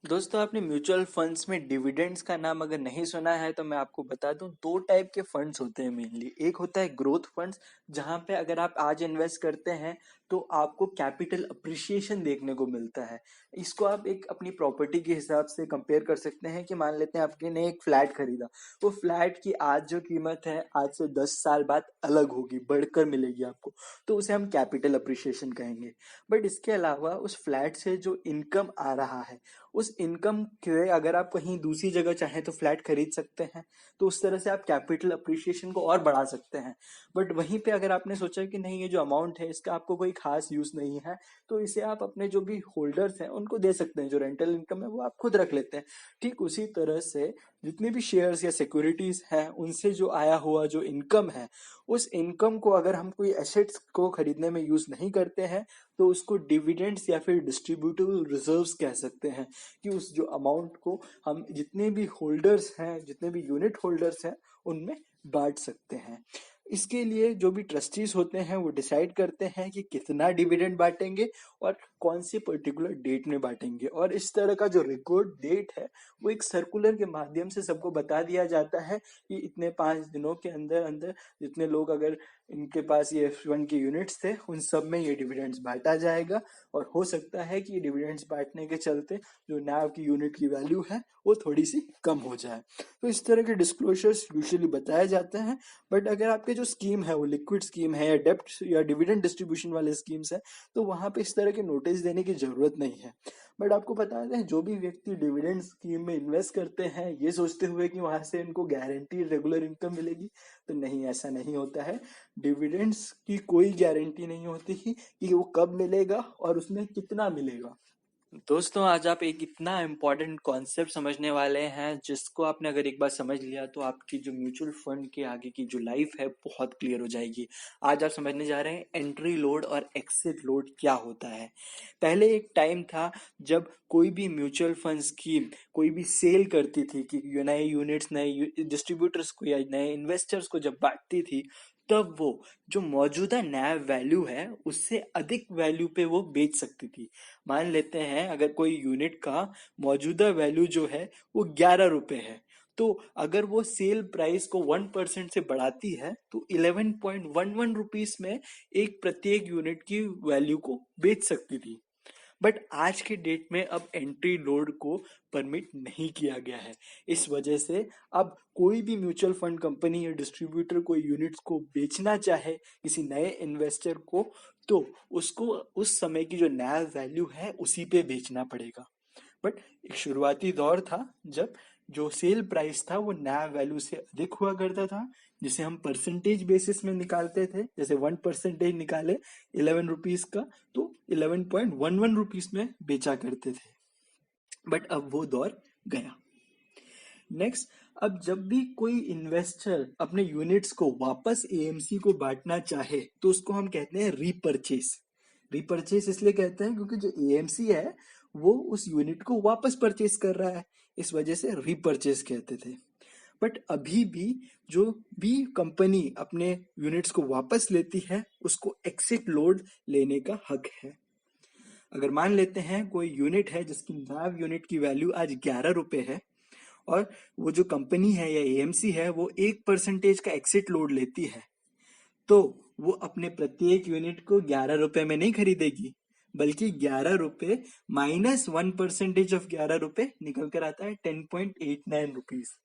दोस्तों, आपने म्यूचुअल फंड्स में डिविडेंड्स का नाम अगर नहीं सुना है तो मैं आपको बता दूं, दो टाइप के फंड्स होते हैं मेनली। एक होता है ग्रोथ फंड्स, जहां पे अगर आप आज इन्वेस्ट करते हैं तो आपको कैपिटल अप्रिशिएशन देखने को मिलता है। इसको आप एक अपनी प्रॉपर्टी के हिसाब से कंपेयर कर सकते हैं कि मान लेते हैं आपने एक फ्लैट खरीदा, वो फ्लैट की आज जो कीमत है आज से 10 साल बाद अलग होगी, बढ़कर मिलेगी आपको, तो उसे हम कैपिटल अप्रिशिएशन कहेंगे। बट इसके अलावा उस फ्लैट से जो इनकम आ रहा है, उस इनकम के अगर आप कहीं दूसरी जगह चाहें तो फ्लैट खरीद सकते हैं, तो उस तरह से आप कैपिटल अप्रिशिएशन को और बढ़ा सकते हैं। बट वहीं पे अगर आपने सोचा कि नहीं, ये जो अमाउंट है इसका आपको कोई खास यूज नहीं है, तो इसे आप अपने जो भी होल्डर्स हैं उनको दे सकते हैं। जो रेंटल इनकम है वो आप खुद रख लेते हैं। ठीक उसी तरह से जितने भी शेयर्स या सिक्योरिटीज हैं उनसे जो आया हुआ जो इनकम है, उस इनकम को अगर हम कोई एसेट्स को खरीदने में यूज नहीं करते हैं तो उसको डिविडेंड्स या फिर डिस्ट्रीब्यूटेबल रिजर्व्स कह सकते हैं। कि उस जो अमाउंट को हम जितने भी होल्डर्स हैं, जितने भी यूनिट होल्डर्स हैं, उनमें बांट सकते हैं। इसके लिए जो भी ट्रस्टीज होते हैं वो डिसाइड करते हैं कि कितना डिविडेंड बांटेंगे और कौन सी पर्टिकुलर डेट में बांटेंगे। और इस तरह का जो रिकॉर्ड डेट है वो एक सर्कुलर के माध्यम से सबको बता दिया जाता है कि इतने 5 दिनों के अंदर अंदर जितने लोग अगर इनके पास ये F1 के यूनिट्स थे उन सब में ये डिविडेंड्स बांटा जाएगा। और हो सकता है कि ये डिविडेंड्स बांटने के चलते जो NAV की यूनिट की वैल्यू है वो थोड़ी सी कम हो जाए। तो इस तरह के डिस्क्लोजर्स यूजुअली बताए जाते हैं। बट अगर आपके जो स्कीम है वो लिक्विड स्कीम है या डेप्ट या डिविडेंड डिस्ट्रीब्यूशन वाले स्कीम्स है, तो वहां पे इस तरह के नोटिस देने की जरूरत नहीं है। बट आपको पता है जो भी व्यक्ति डिविडेंड स्कीम में इन्वेस्ट करते हैं ये सोचते हुए कि वहां से इनको गारंटी रेगुलर इनकम मिलेगी, तो नहीं, ऐसा नहीं होता है। डिविडेंड्स की कोई गारंटी नहीं होती कि वो कब मिलेगा और उसमें कितना मिलेगा। दोस्तों, आज आप एक इतना इम्पोर्टेंट कॉन्सेप्ट समझने वाले हैं जिसको आपने अगर एक बार समझ लिया तो आपकी जो म्यूचुअल फंड के आगे की जो लाइफ है बहुत क्लियर हो जाएगी। आज आप समझने जा रहे हैं एंट्री लोड और एक्सिट लोड क्या होता है। पहले एक टाइम था जब कोई भी म्यूचुअल फंड स्कीम कोई भी सेल करती थी कि नए यूनिट्स नए डिस्ट्रीब्यूटर्स को या नए इन्वेस्टर्स को जब बांटती थी, तब वो जो मौजूदा नैव वैल्यू है उससे अधिक वैल्यू पे वो बेच सकती थी। मान लेते हैं अगर कोई यूनिट का मौजूदा वैल्यू जो है वो 11 रुपए है, तो अगर वो सेल प्राइस को 1% से बढ़ाती है तो 11.11 रुपीस में एक प्रत्येक यूनिट की वैल्यू को बेच सकती थी। बट आज के डेट में अब एंट्री लोड को परमिट नहीं किया गया है। इस वजह से अब कोई भी म्यूचुअल फंड कंपनी या डिस्ट्रीब्यूटर कोई यूनिट्स को बेचना चाहे किसी नए इन्वेस्टर को, तो उसको उस समय की जो नया वैल्यू है उसी पे बेचना पड़ेगा। बट एक शुरुआती दौर था जब जो सेल प्राइस था वो नया वैल्यू से अधिक हुआ करता था, जिसे हम परसेंटेज बेसिस में निकालते थे। जैसे 1% निकाले 11 रुपीज का तो 11.11 रुपीज में बेचा करते थे। बट अब वो दौर गया। नेक्स्ट, अब जब भी कोई इन्वेस्टर अपने यूनिट्स को वापस AMC को बांटना चाहे तो उसको हम कहते हैं रीपरचेस। रीपरचेस इसलिए कहते हैं क्योंकि जो AMC है वो उस यूनिट को वापस परचेस कर रहा है, इस वजह से रीपरचेस कहते थे। बट अभी भी जो भी कंपनी अपने यूनिट्स को वापस लेती है उसको एक्सिट लोड लेने का हक है। अगर मान लेते हैं कोई यूनिट है जिसकी NAV यूनिट की वैल्यू आज 11 रुपए है और वो जो कंपनी है या एएमसी है वो 1% का एक्सिट लोड लेती है, तो वो अपने प्रत्येक यूनिट को 11 रुपए में नहीं खरीदेगी, बल्कि 11 रुपए -1% ऑफ 11 रुपए निकल कर आता है 10.89 रुपीज।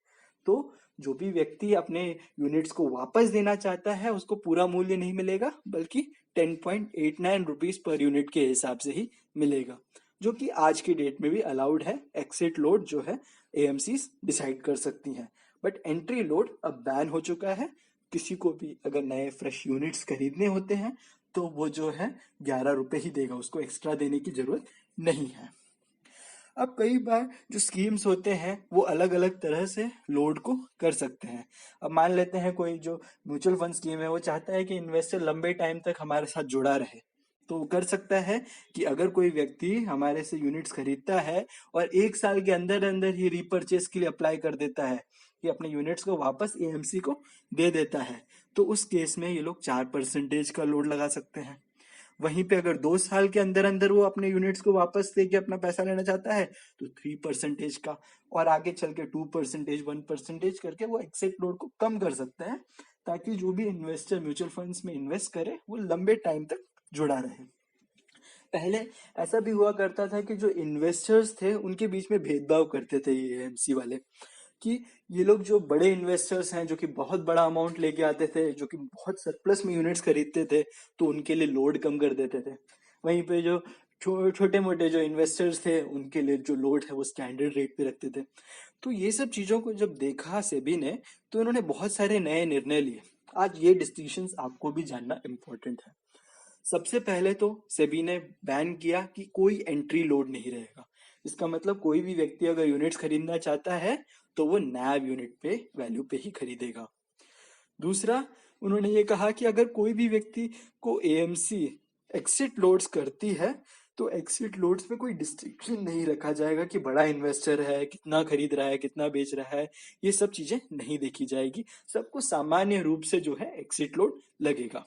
तो जो भी व्यक्ति अपने यूनिट्स को वापस देना चाहता है उसको पूरा मूल्य नहीं मिलेगा, बल्कि 10.89 रुपीज पर यूनिट के हिसाब से ही मिलेगा, जो कि आज की डेट में भी अलाउड है। एक्सिट लोड जो है एएमसी डिसाइड कर सकती हैं, बट एंट्री लोड अब बैन हो चुका है। किसी को भी अगर नए फ्रेश यूनिट्स खरीदने होते हैं तो वो जो है 11 रुपए ही देगा, उसको एक्स्ट्रा देने की जरूरत नहीं है। अब कई बार जो स्कीम्स होते हैं वो अलग अलग तरह से लोड को कर सकते हैं। अब मान लेते हैं कोई जो म्यूचुअल फंड स्कीम है वो चाहता है कि इन्वेस्टर लंबे टाइम तक हमारे साथ जुड़ा रहे, तो वो कर सकता है कि अगर कोई व्यक्ति हमारे से यूनिट्स खरीदता है और 1 साल के अंदर अंदर ही रीपर्चेस के लिए अप्लाई कर देता है कि अपने यूनिट्स को वापस एएमसी को दे देता है, तो उस केस में ये लोग 4% का लोड लगा सकते हैं। वहीं पे अगर 2 साल के अंदर अंदर वो अपने यूनिट्स को वापस देके अपना पैसा लेना चाहता है तो 3% का, और आगे चल के 2%, 1% करके वो एक्सिट लोड को कम कर सकते हैं, ताकि जो भी इन्वेस्टर म्यूचुअल फंड्स में इन्वेस्ट करे वो लंबे टाइम तक जुड़ा रहे। पहले ऐसा भी हुआ करता था कि जो इन्वेस्टर्स थे उनके बीच में भेदभाव करते थे ये एएमसी वाले, कि ये लोग जो बड़े इन्वेस्टर्स हैं जो कि बहुत बड़ा अमाउंट लेके आते थे, जो कि बहुत सरप्लस में यूनिट्स खरीदते थे, तो उनके लिए लोड कम कर देते थे। वहीं पे जो छोटे मोटे जो इन्वेस्टर्स थे उनके लिए जो लोड है वो स्टैंडर्ड रेट पे रखते थे। तो ये सब चीजों को जब देखा सेबी ने तो उन्होंने बहुत सारे नए निर्णय लिए। आज ये डिस्टिंक्शंस आपको भी जानना इम्पोर्टेंट है। सबसे पहले तो सेबी ने बैन किया कि कोई एंट्री लोड नहीं रहेगा। इसका मतलब कोई भी व्यक्ति अगर यूनिट्स खरीदना चाहता है तो वो नैव यूनिट पे वैल्यू पे ही खरीदेगा। दूसरा, उन्होंने ये कहा कि अगर कोई भी व्यक्ति को एएमसी एक्सिट लोड्स करती है तो एक्सिट लोड्स पे कोई डिस्ट्रिक्शन नहीं रखा जाएगा कि बड़ा इन्वेस्टर है, कितना खरीद रहा है, कितना बेच रहा है, ये सब चीजें नहीं देखी जाएगी। सबको सामान्य रूप से जो है एक्सिट लोड लगेगा।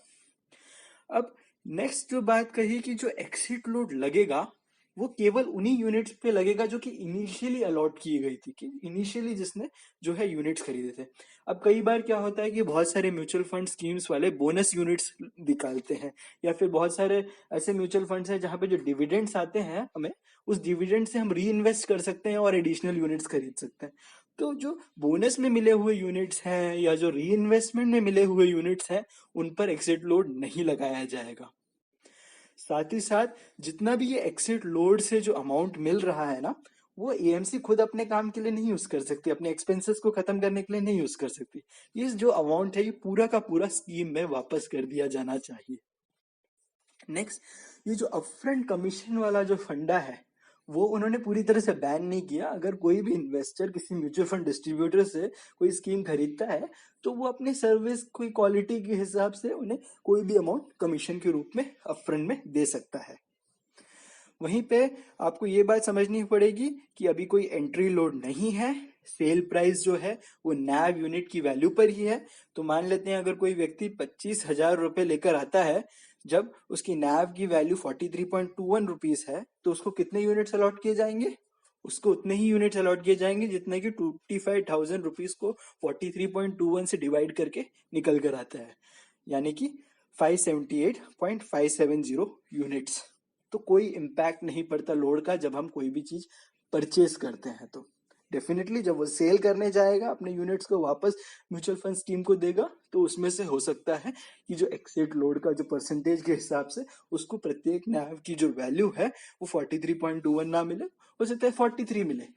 अब नेक्स्ट जो बात कही कि जो एक्सिट लोड लगेगा वो केवल उन्हीं यूनिट्स पे लगेगा जो कि इनिशियली अलॉट की गई थी, कि इनिशियली जिसने जो है यूनिट्स खरीदे थे। अब कई बार क्या होता है कि बहुत सारे म्यूचुअल फंड स्कीम्स वाले बोनस यूनिट्स निकालते हैं, या फिर बहुत सारे ऐसे म्यूचुअल फंड्स हैं जहां पे जो डिविडेंड्स आते हैं हमें, उस डिविडेंड से हम री इन्वेस्ट कर सकते हैं और एडिशनल यूनिट्स खरीद सकते हैं। तो जो बोनस में मिले हुए यूनिट्स हैं या जो री इन्वेस्टमेंट में मिले हुए यूनिट्स हैं उन पर एक्सिट लोड नहीं लगाया जाएगा। साथ ही साथ जितना भी ये एक्सिट लोड से जो अमाउंट मिल रहा है ना, वो एएमसी खुद अपने काम के लिए नहीं यूज कर सकती, अपने एक्सपेंसेस को खत्म करने के लिए नहीं यूज कर सकती। ये जो अमाउंट है ये पूरा का पूरा स्कीम में वापस कर दिया जाना चाहिए। नेक्स्ट, ये जो अपफ्रंट कमीशन वाला जो फंडा है वो उन्होंने पूरी तरह से बैन नहीं किया। अगर कोई भी इन्वेस्टर किसी म्यूचुअल फंड डिस्ट्रीब्यूटर से कोई स्कीम खरीदता है तो वो अपनी सर्विस कोई क्वालिटी के हिसाब से उन्हें कोई भी अमाउंट कमीशन के रूप में अपफ्रंट में दे सकता है। वहीं पे आपको ये बात समझनी पड़ेगी कि अभी कोई एंट्री लोड नहीं है, सेल प्राइस जो है वो नैव यूनिट की वैल्यू पर ही है। तो मान लेते हैं अगर कोई व्यक्ति 25,000 रुपए लेकर आता है, जब उसकी नैव की वैल्यू 43.21 रुपीज है, तो उसको कितने यूनिट्स अलॉट किए जाएंगे? उसको उतने ही यूनिट्स अलॉट किए जाएंगे जितने की 25,000 रुपीज को 43.21 से डिवाइड करके निकल कर आता है, यानी कि 578.570 यूनिट्स। तो कोई इम्पैक्ट नहीं पड़ता लोड का जब हम कोई भी चीज परचेज करते हैं। तो डेफिनेटली जब वो सेल करने जाएगा अपने यूनिट्स को वापस म्यूचुअल फंड स्कीम को देगा, तो उसमें से हो सकता है कि जो एक्सिट लोड का जो परसेंटेज के हिसाब से उसको प्रत्येक नैव की जो वैल्यू है वो 43.21 ना मिले, हो सकता है 43 मिले।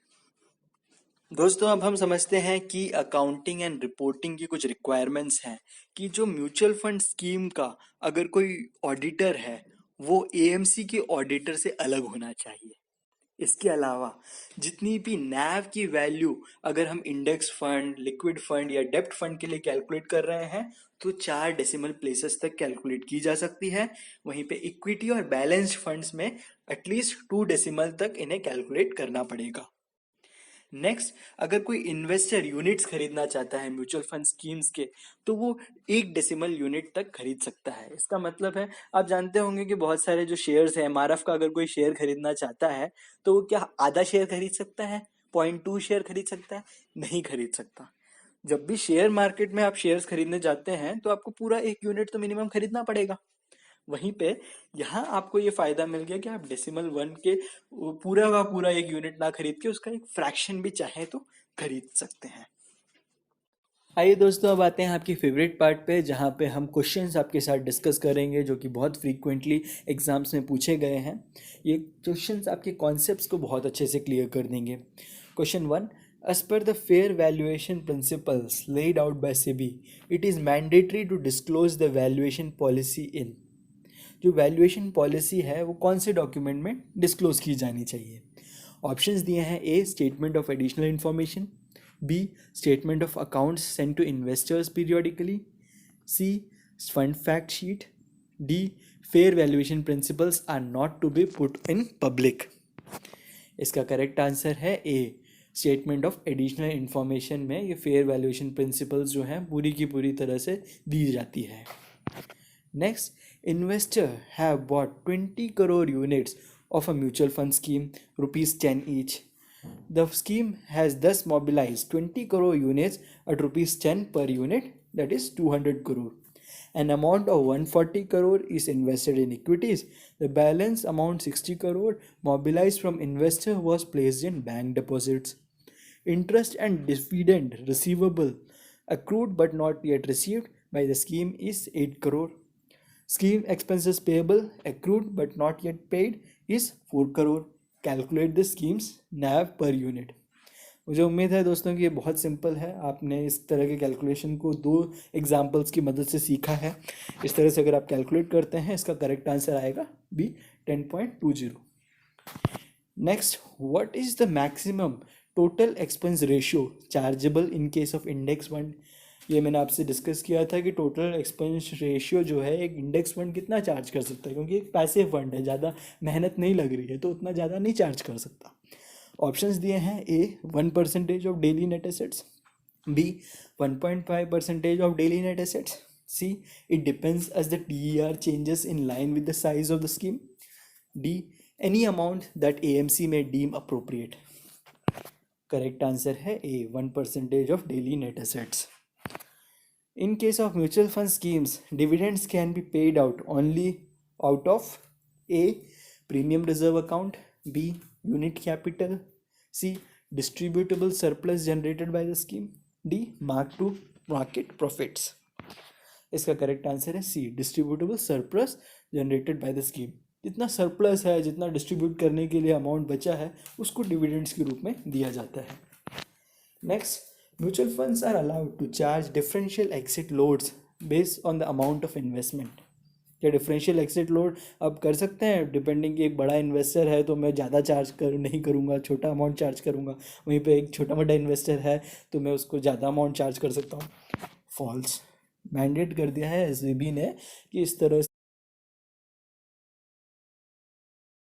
दोस्तों, अब हम समझते हैं कि अकाउंटिंग एंड रिपोर्टिंग की कुछ रिक्वायरमेंट्स हैं कि जो म्यूचुअल फंड स्कीम का अगर कोई ऑडिटर है वो एएमसी के ऑडिटर से अलग होना चाहिए। इसके अलावा जितनी भी नैव की वैल्यू अगर हम इंडेक्स फंड, लिक्विड फंड या डेब्ट फंड के लिए कैलकुलेट कर रहे हैं तो 4 डेसिमल प्लेसेस तक कैलकुलेट की जा सकती है। वहीं पे इक्विटी और बैलेंस्ड फंड्स में एटलीस्ट 2 डेसिमल तक इन्हें कैलकुलेट करना पड़ेगा। नेक्स्ट, अगर कोई इन्वेस्टर यूनिट्स खरीदना चाहता है म्यूचुअल फंड स्कीम्स के, तो वो 1 डेसिमल यूनिट तक खरीद सकता है। इसका मतलब है, आप जानते होंगे कि बहुत सारे जो शेयर्स है, एमआरएफ का अगर कोई शेयर खरीदना चाहता है तो वो क्या आधा शेयर खरीद सकता है? 0.2 शेयर खरीद सकता है? नहीं खरीद सकता। जब भी शेयर मार्केट में आप शेयर्स खरीदने जाते हैं तो आपको पूरा 1 यूनिट तो मिनिमम खरीदना पड़ेगा। वहीं पे यहाँ आपको ये फायदा मिल गया कि आप डेसिमल 1 के पूरा का पूरा 1 यूनिट ना खरीद के उसका एक फ्रैक्शन भी चाहे तो खरीद सकते हैं। आइए दोस्तों, अब आते हैं आपकी फेवरेट पार्ट पे, जहाँ पे हम क्वेश्चंस आपके साथ डिस्कस करेंगे जो कि बहुत फ्रीक्वेंटली एग्जाम्स में पूछे गए हैं। ये क्वेश्चंस आपके कॉन्सेप्ट्स को बहुत अच्छे से क्लियर कर देंगे। Question 1, as per the fair valuation principles laid out by SEBI it is mandatory to disclose the valuation policy in. जो वैल्यूएशन पॉलिसी है वो कौन से डॉक्यूमेंट में डिस्क्लोज की जानी चाहिए? ऑप्शंस दिए हैं, ए statement of additional information, B. Statement of accounts sent to investors periodically. C. Fund fact sheet. D. Fair valuation principles are not to be put in public. इसका करेक्ट आंसर है ए, statement of additional information में ये fair valuation principles जो हैं पूरी की पूरी तरह से दी जाती है। Next, investor have bought 20 crore units of a mutual fund scheme ₹10 each. The scheme has thus mobilized 20 crore units at ₹10 per unit, that is 200 crore. An amount of 140 crore is invested in equities. The balance amount 60 crore mobilized from investor was placed in bank deposits. Interest and dividend receivable accrued but not yet received by the scheme is 8 crore. Scheme expenses payable accrued but not yet paid is 4 crore. Calculate the schemes NAV per unit. मुझे उम्मीद है दोस्तों कि ये बहुत simple है। आपने इस तरह के कैलकुलेशन को 2 एग्जाम्पल्स की मदद से सीखा है। इस तरह से अगर आप कैलकुलेट करते हैं इसका करेक्ट आंसर आएगा B, 10.20। Next, what is the maximum total expense ratio chargeable in case of index fund? ये मैंने आपसे डिस्कस किया था कि टोटल एक्सपेंस रेशियो जो है एक इंडेक्स फंड कितना चार्ज कर सकता है, क्योंकि एक पैसिव फंड है, ज़्यादा मेहनत नहीं लग रही है तो उतना ज़्यादा नहीं चार्ज कर सकता। ऑप्शंस दिए हैं, A 1% of daily net assets, B 1.5% of daily net assets, C it depends as the TER changes in line with the size of the scheme, D any amount that AMC may deem appropriate. Correct answer है A, 1% of daily net assets. In case of mutual fund schemes, dividends can be paid out only out of A. Premium reserve account, B. Unit capital, C. Distributable surplus generated by the scheme, D. Mark to market profits. इसका correct answer है C, distributable surplus generated by the scheme. जितना surplus है, जितना distribute करने के लिए amount बचा है, उसको डिविडेंड्स के रूप में दिया जाता है। Next, mutual funds are allowed to charge differential exit loads based on the amount of investment. क्या डिफरेंशियल एक्सिट लोड अब कर सकते हैं? डिपेंडिंग कि एक बड़ा इन्वेस्टर है तो मैं ज़्यादा चार्ज नहीं करूँगा, छोटा अमाउंट चार्ज करूँगा। वहीं पे एक छोटा मोटा इन्वेस्टर है तो मैं उसको ज़्यादा अमाउंट चार्ज कर सकता हूँ। फॉल्स। मैंडेट कर दिया है SEBI ने कि इस तरह